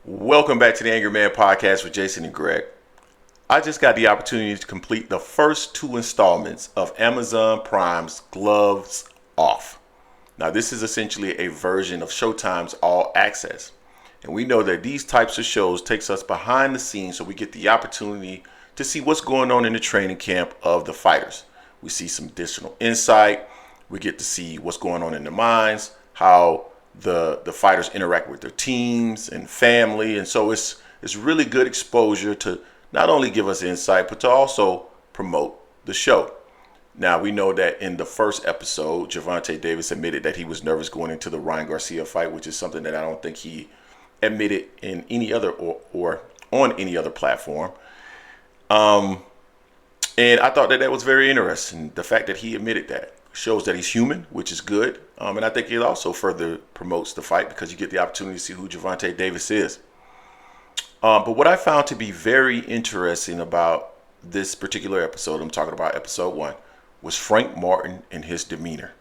Welcome back to the Angry Man Podcast with Jason and Greg. I just got the opportunity to complete the first two installments of Amazon Prime's Gloves Off. Now, this is essentially a version of Showtime's All Access. And we know that these types of shows takes us behind the scenes so we get the opportunity to see what's going on in the training camp of the fighters. We see some additional insight. We get to see what's going on in their minds, how the fighters interact with their teams and family. And so it's really good exposure to not only give us insight, but to also promote the show. Now, we know that in the first episode, Gervonta Davis admitted that he was nervous going into the Ryan Garcia fight, which is something that I don't think he admitted in any other or on any other platform. And I thought that was very interesting. The fact that he admitted that shows that he's human, which is good. And I think it also further promotes the fight because you get the opportunity to see who Gervonta Davis is. But what I found to be very interesting about this particular episode, I'm talking about episode 1, was Frank Martin and his demeanor.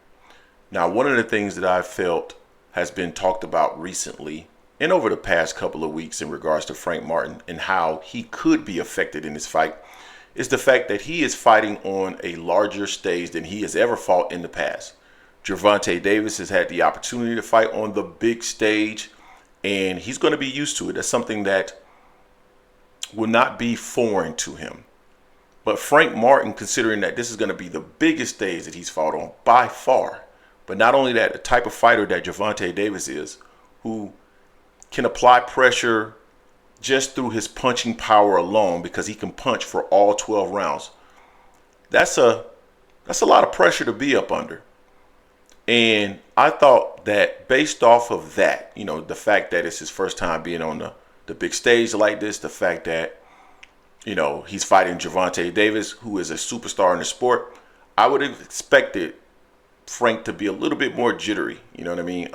Now, one of the things that I felt has been talked about recently and over the past couple of weeks in regards to Frank Martin and how he could be affected in this fight is the fact that he is fighting on a larger stage than he has ever fought in the past. Gervonta Davis has had the opportunity to fight on the big stage, and he's going to be used to it. That's something that will not be foreign to him. But Frank Martin, considering that this is going to be the biggest stage that he's fought on by far, but not only that, the type of fighter that Gervonta Davis is, who can apply pressure just through his punching power alone because he can punch for all 12 rounds. That's a lot of pressure to be up under. And I thought that based off of that, the fact that it's his first time being on the big stage like this, the fact that, he's fighting Gervonta Davis, who is a superstar in the sport, I would have expected Frank to be a little bit more jittery. You know what I mean?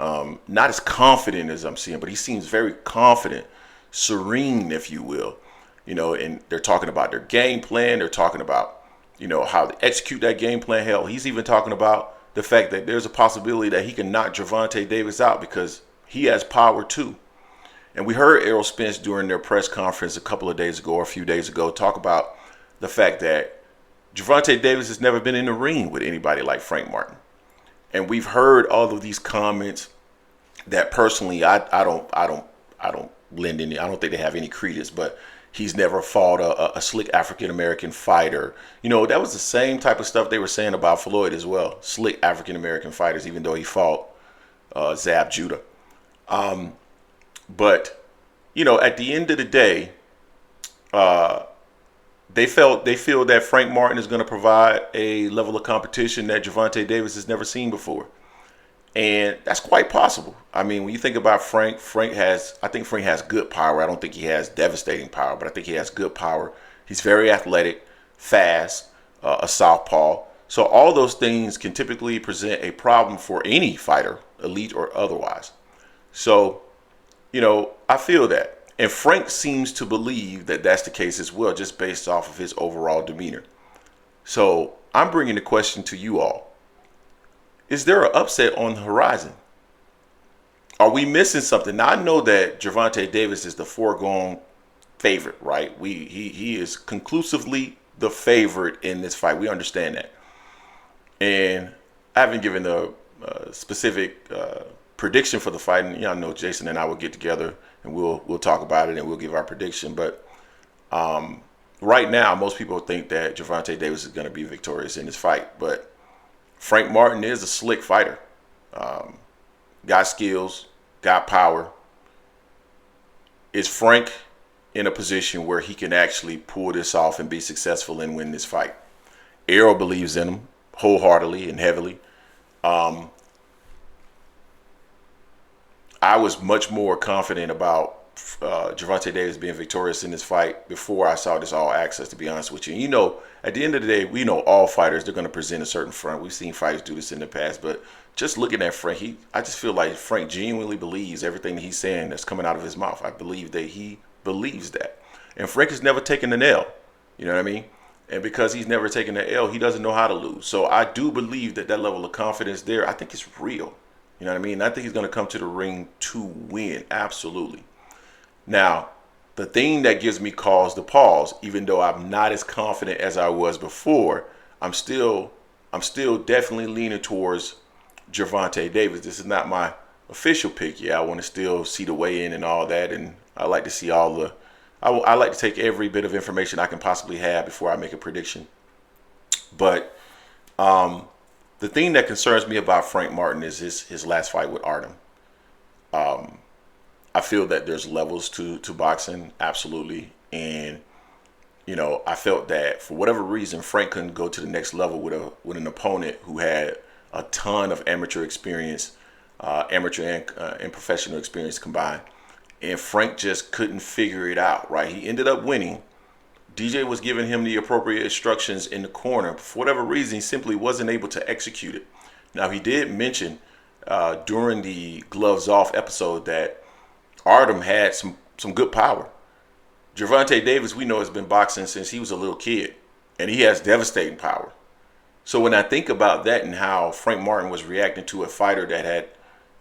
Not as confident as I'm seeing, but he seems very confident, serene, if you will. And they're talking about their game plan. They're talking about, how to execute that game plan. Hell, he's even talking about the fact that there's a possibility that he can knock Gervonta Davis out because he has power too. And we heard Errol Spence during their press conference a couple of days ago or a few days ago talk about the fact that Gervonta Davis has never been in the ring with anybody like Frank Martin. And we've heard all of these comments that personally I don't lend any. I don't think they have any credence, but he's never fought a slick African-American fighter. That was the same type of stuff they were saying about Floyd as well. Slick African-American fighters, even though he fought Zab Judah. But, at the end of the day, they feel that Frank Martin is going to provide a level of competition that Gervonta Davis has never seen before. And that's quite possible. I mean, when you think about Frank has good power. I don't think he has devastating power, but I think he has good power. He's very athletic, fast, a southpaw. So all those things can typically present a problem for any fighter, elite or otherwise. So, I feel that. And Frank seems to believe that that's the case as well, just based off of his overall demeanor. So I'm bringing the question to you all. Is there an upset on the horizon? Are we missing something? Now, I know that Gervonta Davis is the foregone favorite, right? He is conclusively the favorite in this fight. We understand that. And I haven't given a specific prediction for the fight. And I know Jason and I will get together and we'll talk about it and we'll give our prediction. But right now, most people think that Gervonta Davis is going to be victorious in this fight. But Frank Martin is a slick fighter. Got skills, got power. Is Frank in a position where he can actually pull this off and be successful and win this fight? Errol believes in him wholeheartedly and heavily. I was much more confident about Gervonta Davis being victorious in this fight before I saw this All Access, to be honest with you. And at the end of the day, we know all fighters, they're going to present a certain front. We've seen fighters do this in the past, but just looking at Frank, I just feel like Frank genuinely believes everything that he's saying that's coming out of his mouth. I believe that he believes that. And Frank has never taken an L. You know what I mean? And because he's never taken an L, he doesn't know how to lose. So I do believe that level of confidence there, I think it's real. You know what I mean? I think he's going to come to the ring to win. Absolutely. Now, the thing that gives me cause to pause, even though I'm not as confident as I was before, I'm still definitely leaning towards Gervonta Davis. This is not my official pick. Yeah, I want to still see the weigh in and all that, and I like to see all the. I like to take every bit of information I can possibly have before I make a prediction. But the thing that concerns me about Frank Martin is his last fight with Artem. I feel that there's levels to boxing, absolutely, and I felt that for whatever reason Frank couldn't go to the next level with an opponent who had a ton of amateur experience, amateur and professional experience combined, and Frank just couldn't figure it out. Right, he ended up winning. DJ was giving him the appropriate instructions in the corner. For whatever reason, he simply wasn't able to execute it. Now, he did mention during the gloves off episode that Artem had some good power. Gervonta Davis, we know, has been boxing since he was a little kid, and he has devastating power. So when I think about that and how Frank Martin was reacting to a fighter that had,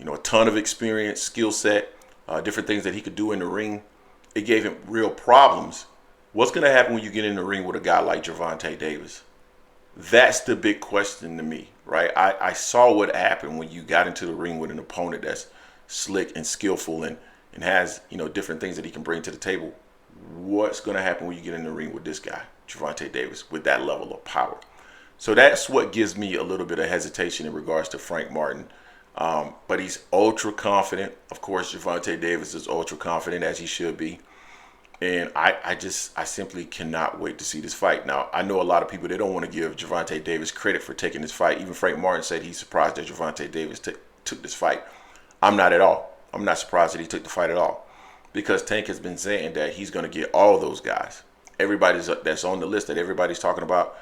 a ton of experience, skill set, different things that he could do in the ring, it gave him real problems. What's going to happen when you get in the ring with a guy like Gervonta Davis? That's the big question to me, right? I saw what happened when you got into the ring with an opponent that's slick and skillful and has, different things that he can bring to the table. What's going to happen when you get in the ring with this guy, Gervonta Davis, with that level of power? So that's what gives me a little bit of hesitation in regards to Frank Martin. But he's ultra confident. Of course, Gervonta Davis is ultra confident, as he should be. And I simply cannot wait to see this fight. Now, I know a lot of people, they don't want to give Gervonta Davis credit for taking this fight. Even Frank Martin said he's surprised that Gervonta Davis took this fight. I'm not at all. I'm not surprised that he took the fight at all. Because Tank has been saying that he's going to get all those guys. Everybody's that's on the list that everybody's talking about,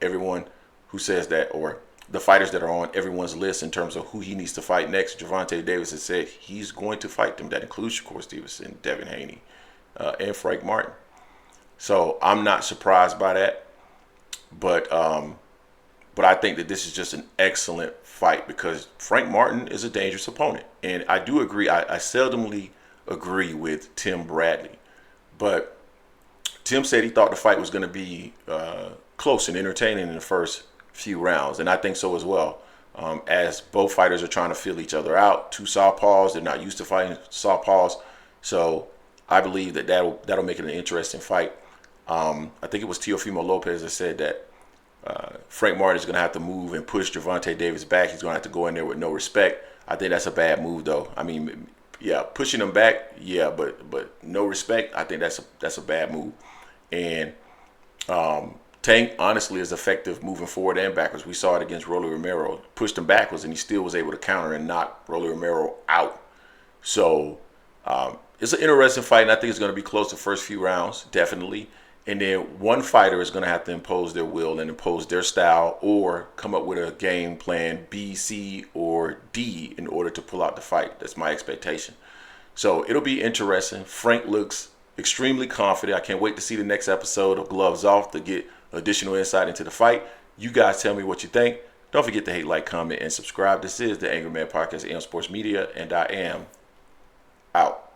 everyone who says that, or the fighters that are on everyone's list in terms of who he needs to fight next. Gervonta Davis has said he's going to fight them. That includes Shakur Stevenson, Devin Haney, and Frank Martin. So I'm not surprised by that, but I think that this is just an excellent fight because Frank Martin is a dangerous opponent, and I do agree. I seldomly agree with Tim Bradley, but Tim said he thought the fight was going to be close and entertaining in the first few rounds, and I think so as well. As both fighters are trying to feel each other out, two southpaws, they're not used to fighting southpaws, so I believe that'll make it an interesting fight. I think it was Teofimo Lopez that said that Frank Martin is going to have to move and push Gervonta Davis back. He's going to have to go in there with no respect. I think that's a bad move, though. I mean, yeah, pushing him back, yeah, but no respect. I think that's a bad move. And Tank honestly is effective moving forward and backwards. We saw it against Rolly Romero. Pushed him backwards, and he still was able to counter and knock Rolly Romero out. So it's an interesting fight, and I think it's going to be close the first few rounds, definitely. And then one fighter is going to have to impose their will and impose their style or come up with a game plan B, C, or D in order to pull out the fight. That's my expectation. So it'll be interesting. Frank looks extremely confident. I can't wait to see the next episode of Gloves Off to get additional insight into the fight. You guys tell me what you think. Don't forget to hate, like, comment, and subscribe. This is the Angry Man Podcast, AM Sports Media, and I am out.